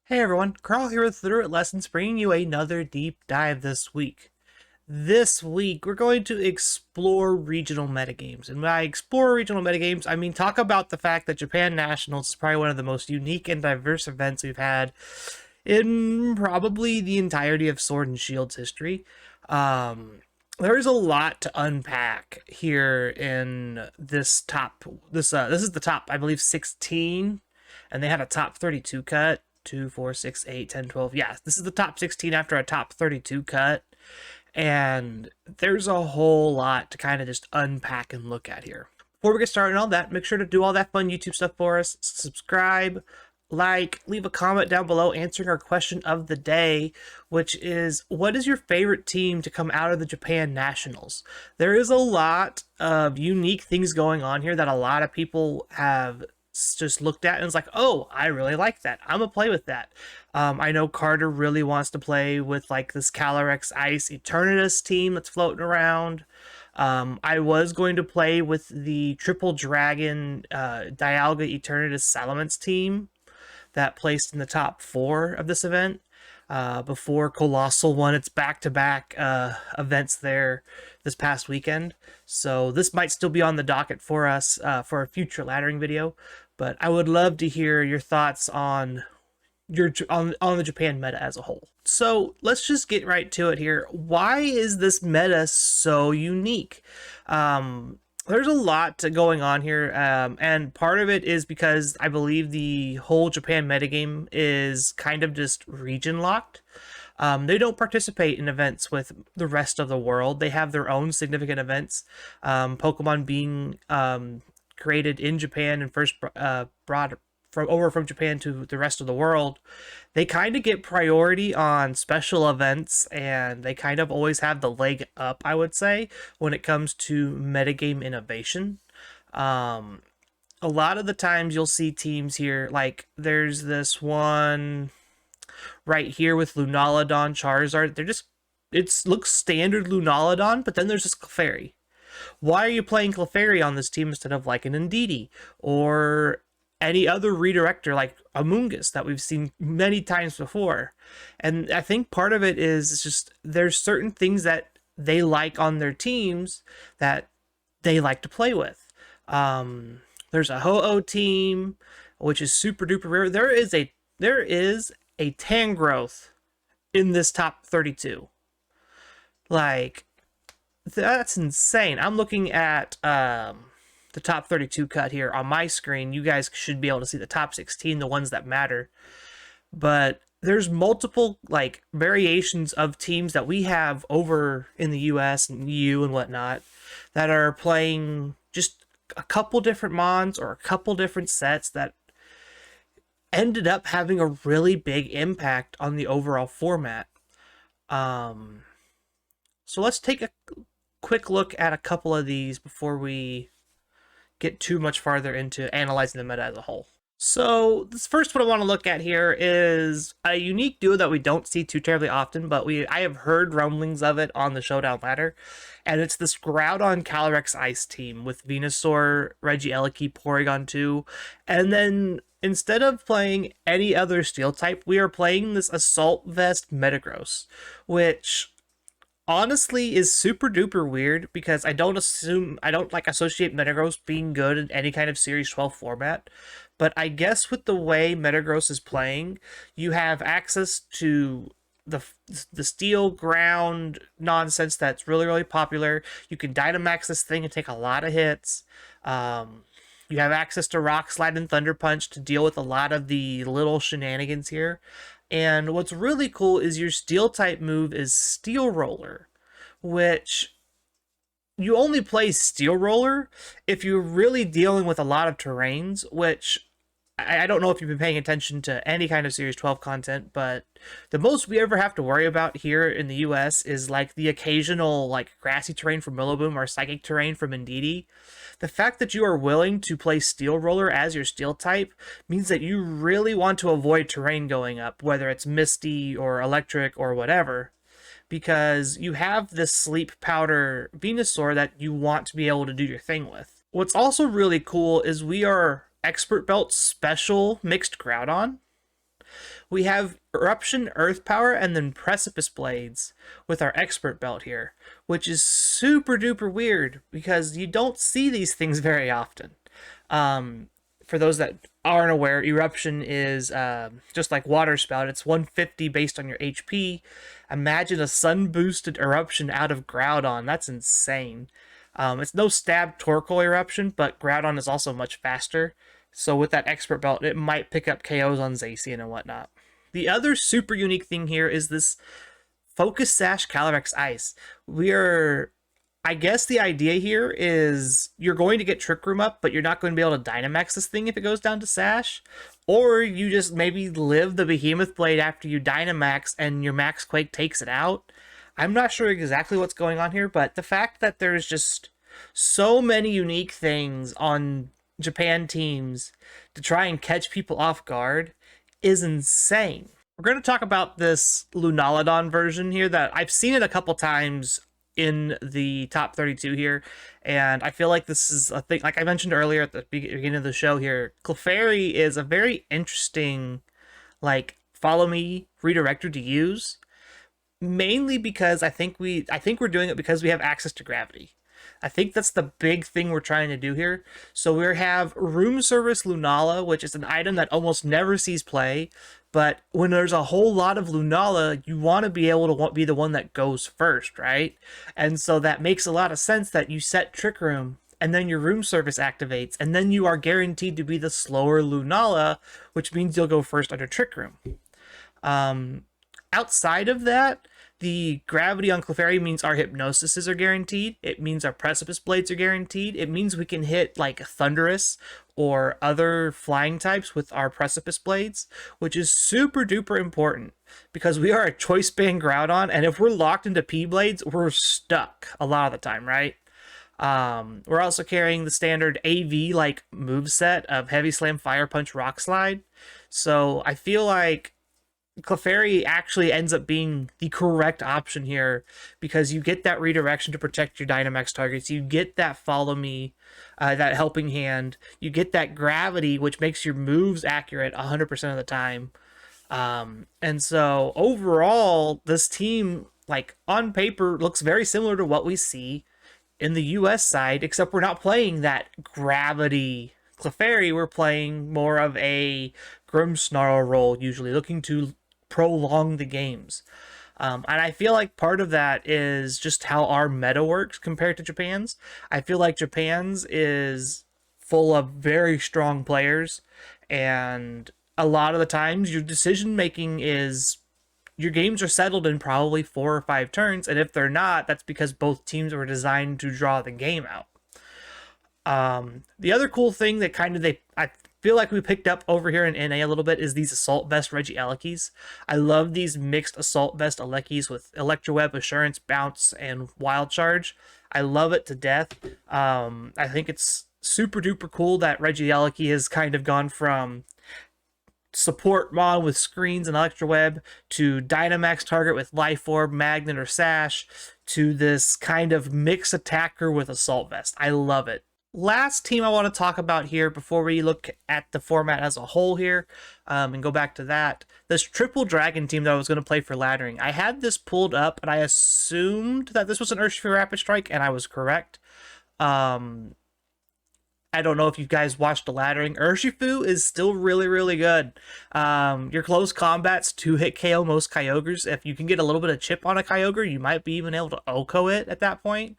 Hey everyone, Carl here with Literate Lessons, bringing you another deep dive this week. This week, we're going to explore regional metagames. And when I explore regional metagames, I mean talk about the fact that Japan Nationals is probably one of the most unique and diverse events we've had in probably the entirety of Sword and Shield's history. There is a lot to unpack here in this top. This is the top, I believe, 16, and they had a top 32 cut. 2, 4, 6, 8, 10, 12. Yeah, this is the top 16 after a top 32 cut. And there's a whole lot to kind of just unpack and look at here. Before we get started on all that, make sure to do all that fun YouTube stuff for us. Subscribe, like, leave a comment down below answering our question of the day, which is, what is your favorite team to come out of the Japan Nationals? There is a lot of unique things going on here that a lot of people have just looked at and was like, oh, I really like that. I'm gonna play with that. I know Carter really wants to play with like this Calyrex Ice Eternatus team that's floating around. I was going to play with the Triple Dragon Dialga Eternatus Salamence team that placed in the top 4 of this event before Colossal won its back-to-back events there this past weekend. So this might still be on the docket for us for a future laddering video, but I would love to hear your thoughts on the Japan meta as a whole. So let's just get right to it here. Why is this meta so unique? There's a lot going on here, and part of it is because I believe the whole Japan metagame is kind of just region locked. They don't participate in events with the rest of the world. They have their own significant events. Pokemon being created in Japan and first brought from Japan to the rest of the world, they kind of get priority on special events, and they kind of always have the leg up, I would say, when it comes to metagame innovation. A lot of the times you'll see teams here, like there's this one right here with Lunaludon Charizard. It looks standard Lunaludon, but then there's this Clefairy. Why are you playing Clefairy on this team instead of like an Indeedee or any other redirector like Amoonguss that we've seen many times before? And I think part of it is just there's certain things that they like on their teams that they like to play with. There's a Ho-Oh team, which is super duper rare. There is a Tangrowth in this top 32. Like, that's insane. I'm looking at the top 32 cut here on my screen. You guys should be able to see the top 16, the ones that matter. But there's multiple like variations of teams that we have over in the US and EU and whatnot that are playing just a couple different mons or a couple different sets that ended up having a really big impact on the overall format. So let's take a quick look at a couple of these before we get too much farther into analyzing the meta as a whole. So this first one I want to look at here is a unique duo that we don't see too terribly often, but I have heard rumblings of it on the Showdown ladder, and it's this Groudon Calyrex Ice team with Venusaur, Regieleki, Porygon 2, and then instead of playing any other steel type, we are playing this Assault Vest Metagross, which honestly is super duper weird because I don't like associate Metagross being good in any kind of Series 12 format. But I guess with the way Metagross is playing, you have access to the steel ground nonsense that's really, really popular. You can Dynamax this thing and take a lot of hits. You have access to Rock Slide and Thunder Punch to deal with a lot of the little shenanigans here. And what's really cool is your steel type move is Steel Roller, which you only play Steel Roller if you're really dealing with a lot of terrains, which I don't know if you've been paying attention to any kind of Series 12 content, but the most we ever have to worry about here in the US is like the occasional like grassy terrain from Rillaboom or psychic terrain from Indeedee. The fact that you are willing to play Steel Roller as your steel type means that you really want to avoid terrain going up, whether it's Misty or Electric or whatever, because you have this Sleep Powder Venusaur that you want to be able to do your thing with. What's also really cool is we are Expert Belt Special Mixed Groudon, We have Eruption Earth Power and then Precipice Blades with our Expert Belt here, which is super duper weird because you don't see these things very often. For those that aren't aware, Eruption is just like Water Spout. It's 150 based on your HP. Imagine a sun boosted Eruption out of Groudon. That's insane. It's no stab Torkoal Eruption, but Groudon is also much faster. So with that Expert Belt, it might pick up KOs on Zacian and whatnot. The other super unique thing here is this Focus Sash Calyrex Ice. I guess the idea here is you're going to get Trick Room up, but you're not going to be able to Dynamax this thing if it goes down to Sash. Or you just maybe live the Behemoth Blade after you Dynamax and your Max Quake takes it out. I'm not sure exactly what's going on here, but the fact that there's just so many unique things on Japan teams to try and catch people off guard is insane. We're going to talk about this Lunaludon version here that I've seen it a couple times in the top 32 here, and I feel like this is a thing, like I mentioned earlier at the beginning of the show here, Clefairy is a very interesting, like, follow me redirector to use, mainly because I think we're doing it because we have access to gravity. I think that's the big thing we're trying to do here. So we have Room Service Lunala, which is an item that almost never sees play. But when there's a whole lot of Lunala, you want to be able to be the one that goes first, right? And so that makes a lot of sense that you set Trick Room, and then your Room Service activates, and then you are guaranteed to be the slower Lunala, which means you'll go first under Trick Room. Outside of that, the gravity on Clefairy means our Hypnosises are guaranteed. It means our Precipice Blades are guaranteed. It means we can hit like Thundurus or other flying types with our Precipice Blades, which is super duper important because we are a Choice Band Groudon, and if we're locked into P-Blades, we're stuck a lot of the time, right? We're also carrying the standard AV like moveset of Heavy Slam, Fire Punch, Rock Slide. So I feel like Clefairy actually ends up being the correct option here because you get that redirection to protect your Dynamax targets. You get that follow me, that helping hand. You get that gravity, which makes your moves accurate 100% of the time. And so overall, this team, like on paper, looks very similar to what we see in the US side, except we're not playing that gravity Clefairy. We're playing more of a Grimmsnarl role, usually looking to prolong the games. And I feel like part of that is just how our meta works compared to Japan's. I feel like Japan's is full of very strong players, and a lot of the times your decision making is your games are settled in probably 4 or 5 turns, and if they're not, that's because both teams were designed to draw the game out. The other cool thing that I feel like we picked up over here in NA a little bit is these Assault Vest Regielekis. I love these mixed Assault Vest Elekis with Electroweb, Assurance, Bounce, and Wild Charge. I love it to death. I think it's super duper cool that Regieleki has kind of gone from support mod with screens and Electroweb to Dynamax target with Life Orb, Magnet, or Sash to this kind of mixed attacker with Assault Vest. I love it. Last team I want to talk about here before we look at the format as a whole here, and go back to that. This Triple Dragon team that I was going to play for laddering. I had this pulled up, and I assumed that this was an Urshifu Rapid Strike, and I was correct. I don't know if you guys watched the laddering. Urshifu is still really, really good. Your close combat's 2-hit KO most Kyogres. If you can get a little bit of chip on a Kyogre, you might be even able to OHKO it at that point.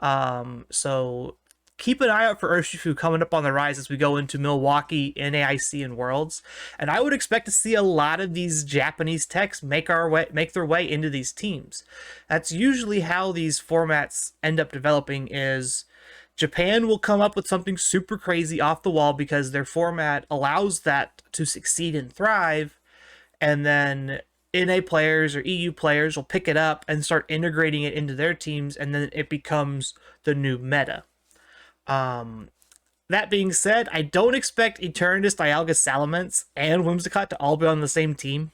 So keep an eye out for Urshifu coming up on the rise as we go into Milwaukee, NAIC, and Worlds. And I would expect to see a lot of these Japanese techs make their way into these teams. That's usually how these formats end up developing. Is Japan will come up with something super crazy off the wall because their format allows that to succeed and thrive, and then NA players or EU players will pick it up and start integrating it into their teams, and then it becomes the new meta. That being said, I don't expect Eternatus, Dialga, Salamence, and Whimsicott to all be on the same team.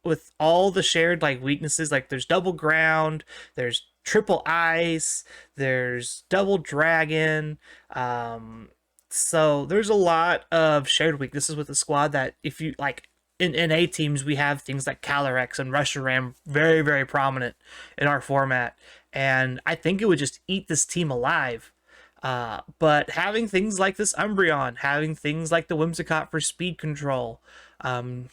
With all the shared like weaknesses, like there's double ground, there's triple ice, there's double dragon. So there's a lot of shared weaknesses with the squad that if you like, in NA teams, we have things like Calyrex and Reshiram very, very prominent in our format. And I think it would just eat this team alive. But having things like this Umbreon, having things like the Whimsicott for speed control, um,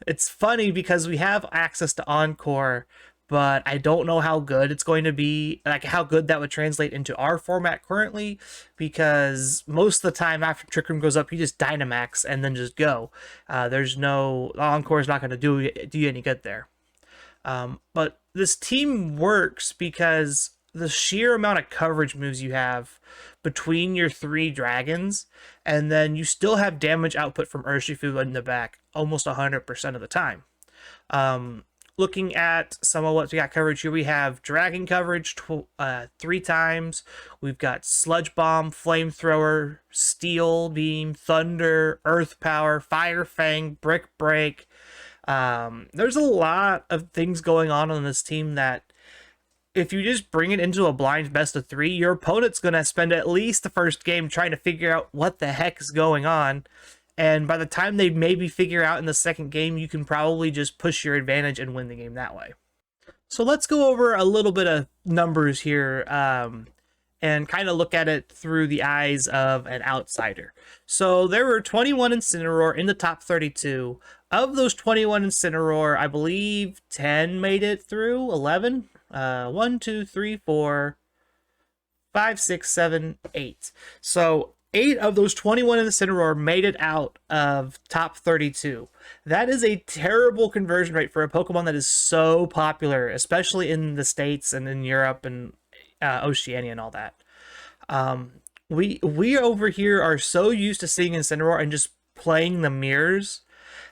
it's funny because we have access to Encore, but I don't know how good it's going to be, like how good that would translate into our format currently, because most of the time after Trick Room goes up, you just Dynamax and then just go. There's no, Encore is not going to do you any good there. But this team works because the sheer amount of coverage moves you have between your 3 dragons, and then you still have damage output from Urshifu in the back almost 100% of the time. Looking at some of what we got coverage here, we have dragon coverage 3 times. We've got Sludge Bomb, Flamethrower, Steel Beam, Thunder, Earth Power, Fire Fang, Brick Break. There's a lot of things going on this team that if you just bring it into a blind best of 3, your opponent's going to spend at least the first game trying to figure out what the heck is going on. And by the time they maybe figure out in the second game, you can probably just push your advantage and win the game that way. So let's go over a little bit of numbers here and kind of look at it through the eyes of an outsider. So there were 21 Incineroar in the top 32. Of those 21 Incineroar, I believe 10 made it through, 11. 1, 2, 3, 4, 5, 6, 7, 8. So 8 of those 21 Incineroar made it out of top 32. That is a terrible conversion rate for a Pokemon that is so popular, especially in the States and in Europe and Oceania and all that. We over here are so used to seeing Incineroar and just playing the mirrors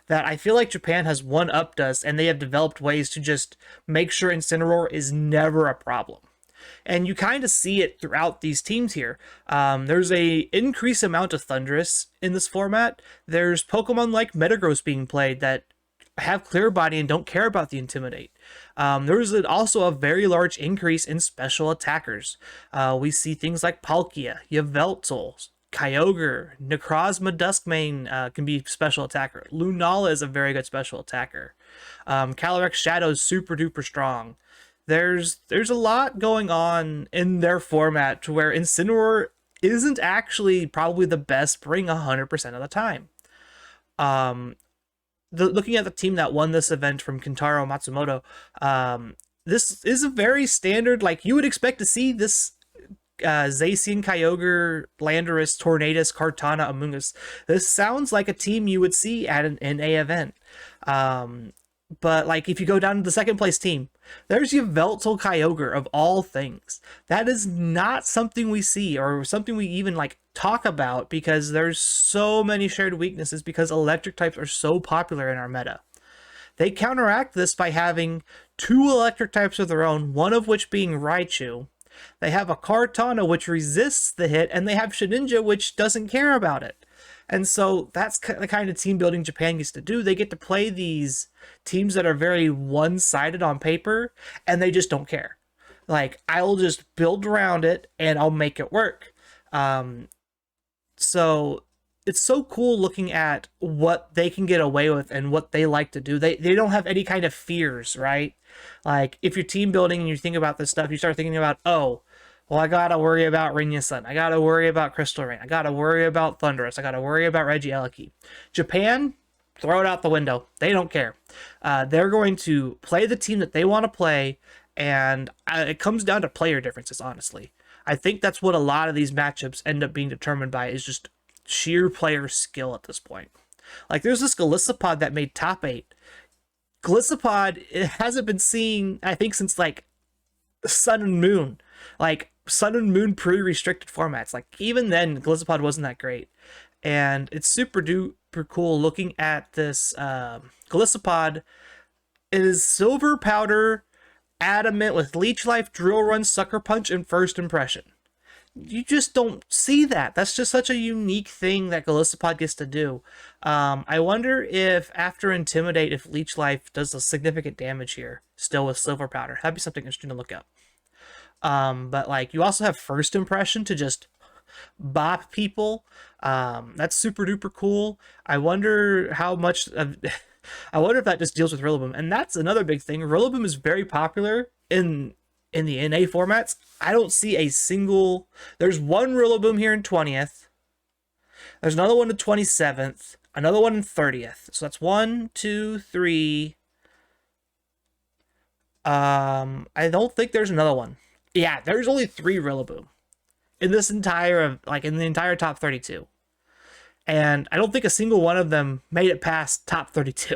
that I feel like Japan has one-upped us, and they have developed ways to just make sure Incineroar is never a problem. And you kind of see it throughout these teams here. There's a increased amount of Thundurus in this format. There's Pokemon like Metagross being played that have Clear Body and don't care about the Intimidate. There's also a very large increase in special attackers. We see things like Palkia, Yveltal, Kyogre, Necrozma Duskmane can be special attacker. Lunala is a very good special attacker. Calyrex Shadow is super duper strong. There's a lot going on in their format to where Incineroar isn't actually probably the best bring 100% of the time. Looking at the team that won this event from Kentaro Matsumoto, this is a very standard, like you would expect to see this Zacian, Kyogre, Landorus, Tornadus, Kartana, Amoonguss. This sounds like a team you would see at an NA event. But like if you go down to the second place team, there's Yveltal Kyogre of all things. That is not something we see or something we even like talk about because there's so many shared weaknesses because electric types are so popular in our meta. They counteract this by having 2 electric types of their own, one of which being Raichu. They have a Kartana which resists the hit, and they have Shedinja which doesn't care about it. And so that's the kind of team building Japan gets to do. They get to play these teams that are very one-sided on paper, and they just don't care. Like, I'll just build around it, and I'll make it work. So it's so cool looking at what they can get away with and what they like to do. They don't have any kind of fears, right? Like, if you're team building and you think about this stuff, you start thinking about, oh, well, I gotta worry about Rinya Sun. I gotta worry about Crystal Rain. I gotta worry about Thundurus. I gotta worry about Regieleki. Japan, throw it out the window. They don't care. They're going to play the team that they want to play, and it comes down to player differences, honestly. I think that's what a lot of these matchups end up being determined by, is just sheer player skill at this point. Like, there's this Golisopod that made top 8. Golisopod, it hasn't been seen, I think, since like Sun and Moon. Like, Sun and Moon pre-restricted formats. Like, even then, Golisopod wasn't that great. And it's super duper cool looking at this Golisopod. It is Silver Powder, Adamant with Leech Life, Drill Run, Sucker Punch, and First Impression. You just don't see that. That's just such a unique thing that Golisopod gets to do. I wonder if after Intimidate, if Leech Life does a significant damage here, still with Silver Powder. That'd be something interesting to look up. But like, you also have First Impression to just bop people. That's super duper cool. I wonder how much of, I wonder if that just deals with Rillaboom. And that's another big thing. Rillaboom is very popular in the NA formats. I don't see a single. There's one Rillaboom here in 20th. There's another one in 27th. Another one in 30th. So that's 1, 2, 3. I don't think there's another one. Yeah, there's only 3 Rillaboom in this entire, like, in the entire top 32. And I don't think a single one of them made it past top 32.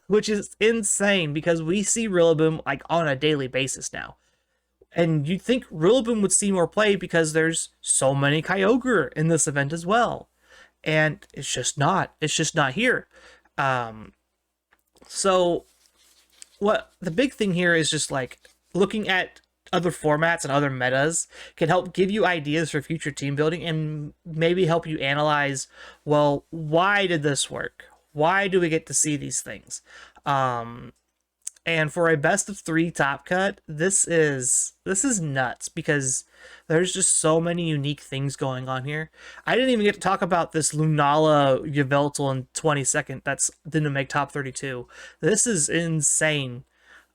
Which is insane because we see Rillaboom like on a daily basis now. And you'd think Rillaboom would see more play because there's so many Kyogre in this event as well. And it's just not. It's just not here. So what the big thing here is just like looking at other formats and other metas can help give you ideas for future team building and maybe help you analyze, well, why did this work? Why do we get to see these things? And for a best of 3 top cut, this is nuts because there's just so many unique things going on here. I didn't even get to talk about this Lunala Yveltal in 22nd that's didn't make top 32. This is insane.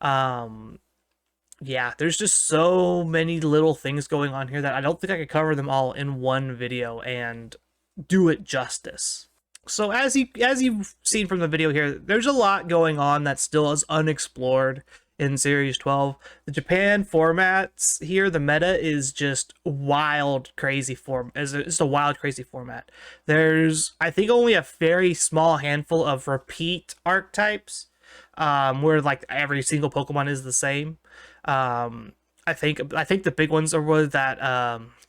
Yeah, there's just so many little things going on here that I don't think I could cover them all in one video and do it justice. So as you've seen from the video here, there's a lot going on that still is unexplored in Series 12. The Japan formats here, the meta is just wild, crazy it's a wild, crazy format. There's, I think, only a very small handful of repeat archetypes, where like every single Pokemon is the same. I think the big ones was that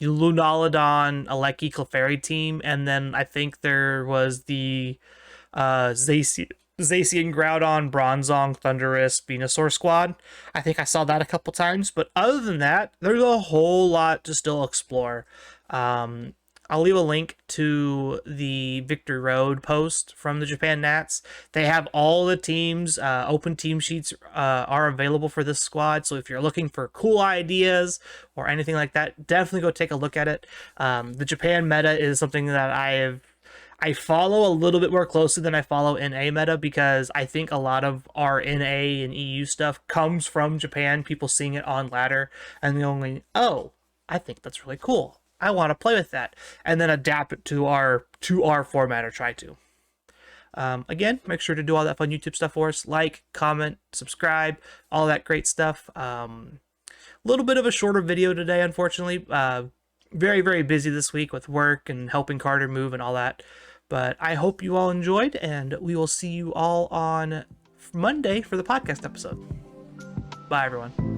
Lunaludon, Aleki, Clefairy team, and then I think there was the Zacian, Groudon, Bronzong, Thundurus, Venusaur squad. I think I saw that a couple times, but other than that, there's a whole lot to still explore. I'll leave a link to the Victory Road post from the Japan Nats. They have all the teams, open team sheets are available for this squad. So if you're looking for cool ideas or anything like that, definitely go take a look at it. The Japan meta is something that I follow a little bit more closely than I follow NA meta because I think a lot of our NA and EU stuff comes from Japan, people seeing it on ladder and going, oh, I think that's really cool. I want to play with that, and then adapt it to our format, or try to. Again, make sure to do all that fun YouTube stuff for us. Like, comment, subscribe, all that great stuff. A little bit of a shorter video today, unfortunately. Very, very busy this week with work and helping Carter move and all that. But I hope you all enjoyed, and we will see you all on Monday for the podcast episode. Bye, everyone.